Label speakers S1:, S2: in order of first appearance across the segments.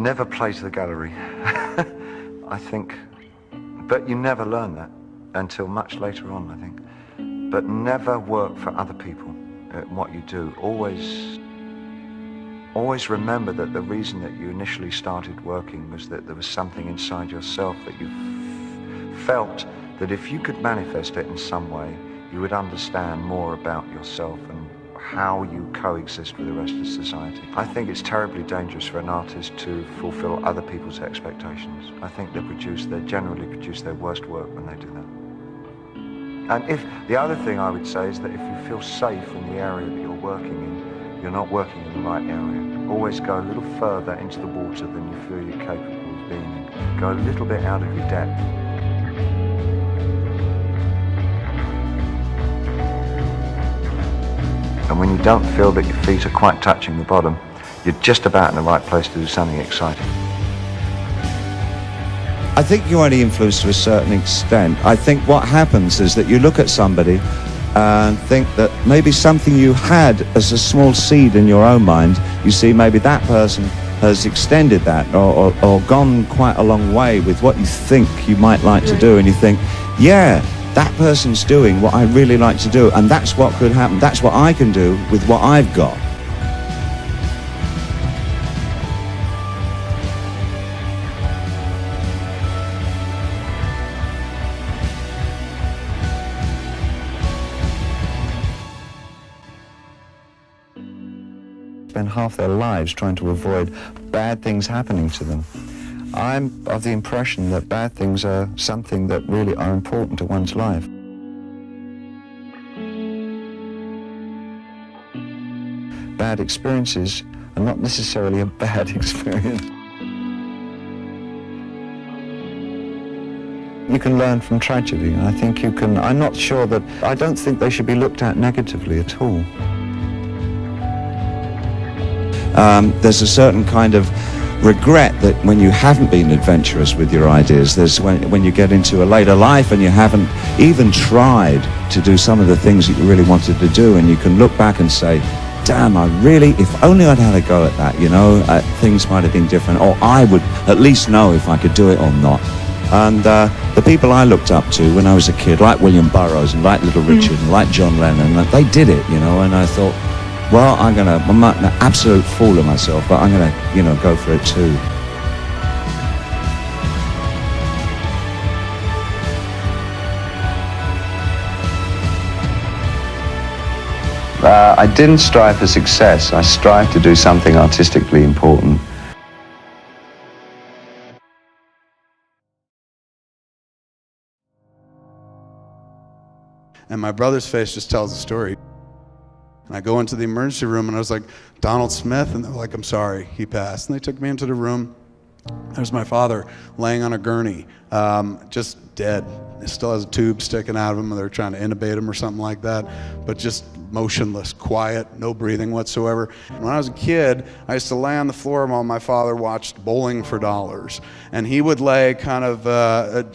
S1: Never play to the gallery. I think, but you never learn that until much later on, I think. But never work for other people at what you do. Always remember that the reason that you initially started working was that there was something inside yourself that you felt that if you could manifest it in some way, you would understand more about yourself and how you coexist with the rest of society. I think it's terribly dangerous for an artist to fulfill other people's expectations. I think they generally produce their worst work when they do that. And the other thing I would say is that if you feel safe in the area that you're working in, you're not working in the right area. Always go a little further into the water than you feel you're capable of being in. Go a little bit out of your depth. And when you don't feel that your feet are quite touching the bottom, you're just about in the right place to do something exciting.
S2: I think you only influence to a certain extent. I think what happens is that you look at somebody and think that maybe something you had as a small seed in your own mind, you see maybe that person has extended that or gone quite a long way with what you think you might like to do, and you think, yeah, that person's doing what I really like to do, and that's what could happen. That's what I can do with what I've got. Spend half their lives trying to avoid bad things happening to them. I'm of the impression that bad things are something that really are important to one's life. Bad experiences are not necessarily a bad experience. You can learn from tragedy, and I think you can. I don't think they should be looked at negatively at all. There's a certain kind of regret that when you haven't been adventurous with your ideas, there's when you get into a later life and you haven't even tried to do some of the things that you really wanted to do, and you can look back and say, damn, if only I'd had a go at that, you know, things might have been different, or I would at least know if I could do it or not. And the people I looked up to when I was a kid, like William Burroughs and like Little Richard and like John Lennon, they did it, you know, and I thought, well, I'm not an absolute fool of myself, but I'm gonna, you know, go for it too. I didn't strive for success. I strived to do something artistically important.
S3: And my brother's face just tells the story. And I go into the emergency room and I was like, Donald Smith? And they're like, I'm sorry, he passed. And they took me into the room. There's my father laying on a gurney, just dead. He still has a tube sticking out of him, and they're trying to intubate him or something like that, but just motionless, quiet, no breathing whatsoever. And when I was a kid, I used to lay on the floor while my father watched Bowling for Dollars. And he would lay kind of,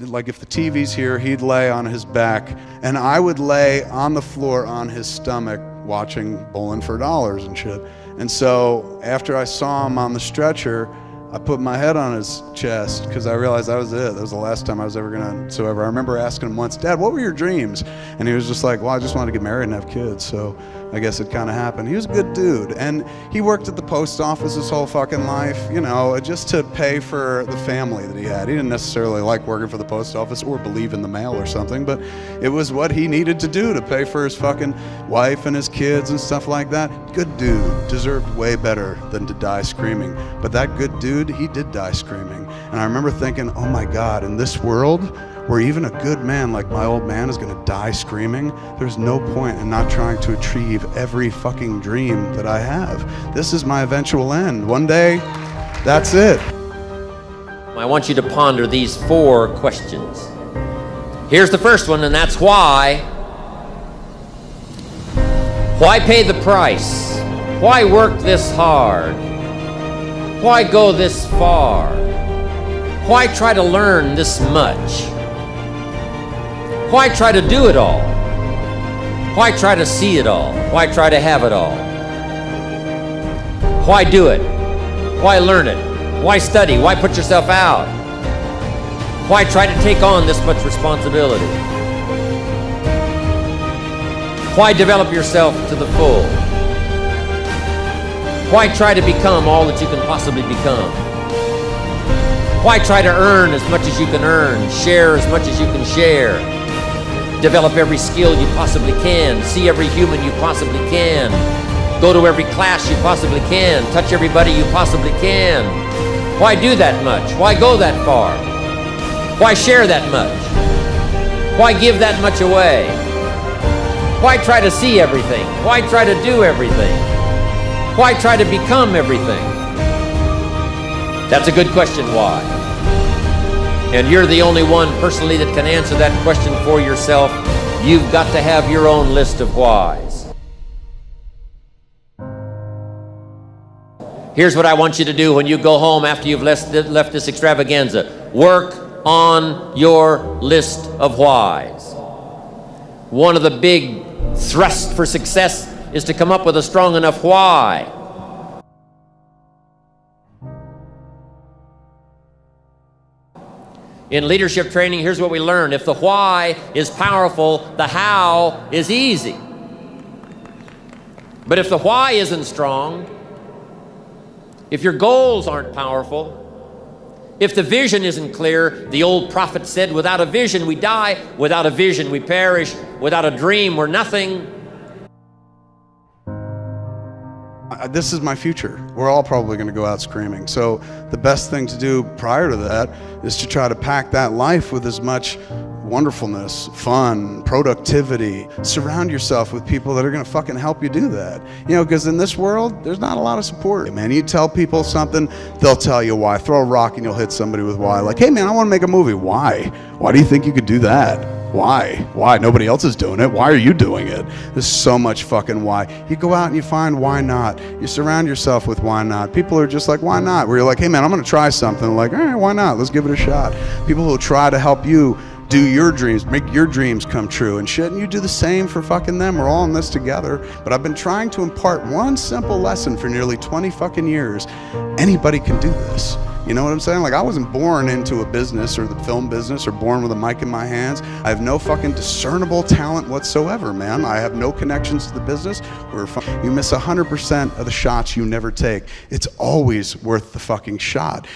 S3: like if the TV's here, he'd lay on his back, and I would lay on the floor on his stomach watching Bowling for Dollars and shit. And so after I saw him on the stretcher, I put my head on his chest because I realized that was it. That was the last time I was ever gonna. So I remember asking him once, Dad, what were your dreams? And he was just like, well, I just wanted to get married and have kids. So I guess it kind of happened. He was a good dude. And he worked at the post office his whole fucking life, you know, just to pay for the family that he had. He didn't necessarily like working for the post office or believe in the mail or something, but it was what he needed to do to pay for his fucking wife and his kids and stuff like that. Good dude. Deserved way better than to die screaming. But that good dude, he did die screaming. And I remember thinking, oh my God, in this world where even a good man like my old man is gonna die screaming, there's no point in not trying to achieve every fucking dream that I have. This is my eventual end. One day, that's it.
S4: I want you to ponder these 4 questions. Here's the first one, and that's why. Why pay the price? Why work this hard? Why go this far? Why try to learn this much? Why try to do it all? Why try to see it all? Why try to have it all? Why do it? Why learn it? Why study? Why put yourself out? Why try to take on this much responsibility? Why develop yourself to the full? Why try to become all that you can possibly become? Why try to earn as much as you can earn, share as much as you can share, develop every skill you possibly can, see every human you possibly can, go to every class you possibly can, touch everybody you possibly can? Why do that much? Why go that far? Why share that much? Why give that much away? Why try to see everything? Why try to do everything? Why try to become everything? That's a good question, why? And you're the only one personally that can answer that question for yourself. You've got to have your own list of whys. Here's what I want you to do when you go home after you've left this extravaganza. Work on your list of whys. One of the big thrusts for success is to come up with a strong enough why. In leadership training, here's what we learn. If the why is powerful, the how is easy. But if the why isn't strong, if your goals aren't powerful, if the vision isn't clear, the old prophet said, without a vision we die, without a vision we perish, without a dream we're nothing.
S3: This is my future. We're all probably going to go out screaming. So the best thing to do prior to that is to try to pack that life with as much wonderfulness, fun, productivity. Surround yourself with people that are going to fucking help you do that. You know, because in this world, there's not a lot of support. Man, you tell people something, they'll tell you why. Throw a rock and you'll hit somebody with why. Like, hey man, I want to make a movie. Why? Why do you think you could do that? Why? Why? Nobody else is doing it. Why are you doing it? There's so much fucking why. You go out and you find why not. You surround yourself with why not. People are just like, why not? Where you're like, hey man, I'm going to try something. Like, all right, why not? Let's give it a shot. People who try to help you do your dreams, make your dreams come true and shit, and you do the same for fucking them. We're all in this together. But I've been trying to impart one simple lesson for nearly 20 fucking years. Anybody can do this. You know what I'm saying? Like, I wasn't born into a business or the film business or born with a mic in my hands. I have no fucking discernible talent whatsoever, man. I have no connections to the business. You miss 100% of the shots you never take. It's always worth the fucking shot.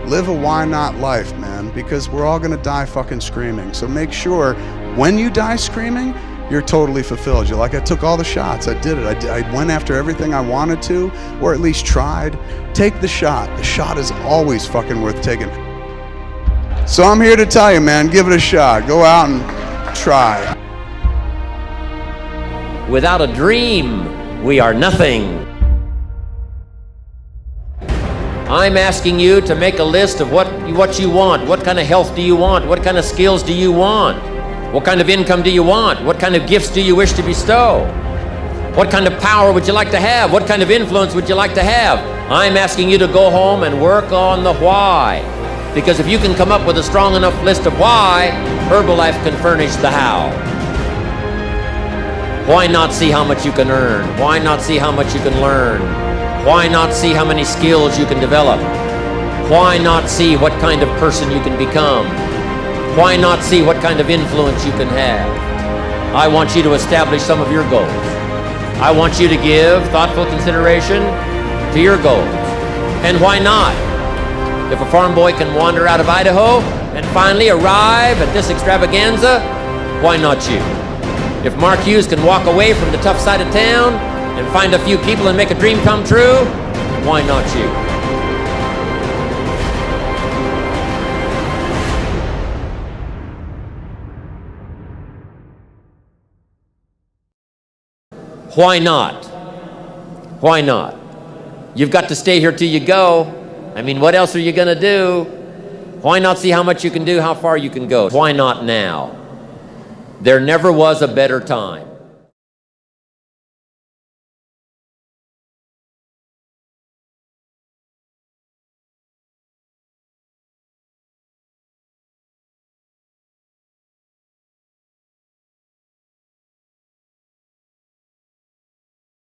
S3: Live a why not life, man, because we're all gonna die fucking screaming. So make sure when you die screaming, you're totally fulfilled. You're like, I took all the shots, I did it. I went after everything I wanted to, or at least tried. Take the shot. The shot is always fucking worth taking. So I'm here to tell you, man, give it a shot. Go out and try.
S4: Without a dream, we are nothing. I'm asking you to make a list of what you want. What kind of health do you want? What kind of skills do you want? What kind of income do you want? What kind of gifts do you wish to bestow? What kind of power would you like to have? What kind of influence would you like to have? I'm asking you to go home and work on the why. Because if you can come up with a strong enough list of why, Herbalife can furnish the how. Why not see how much you can earn? Why not see how much you can learn? Why not see how many skills you can develop? Why not see what kind of person you can become? Why not see what kind of influence you can have? I want you to establish some of your goals. I want you to give thoughtful consideration to your goals. And why not? If a farm boy can wander out of Idaho and finally arrive at this extravaganza, why not you? If Mark Hughes can walk away from the tough side of town and find a few people and make a dream come true, why not you? Why not? Why not? You've got to stay here till you go. I mean, what else are you gonna do? Why not see how much you can do, how far you can go? Why not now? There never was a better time.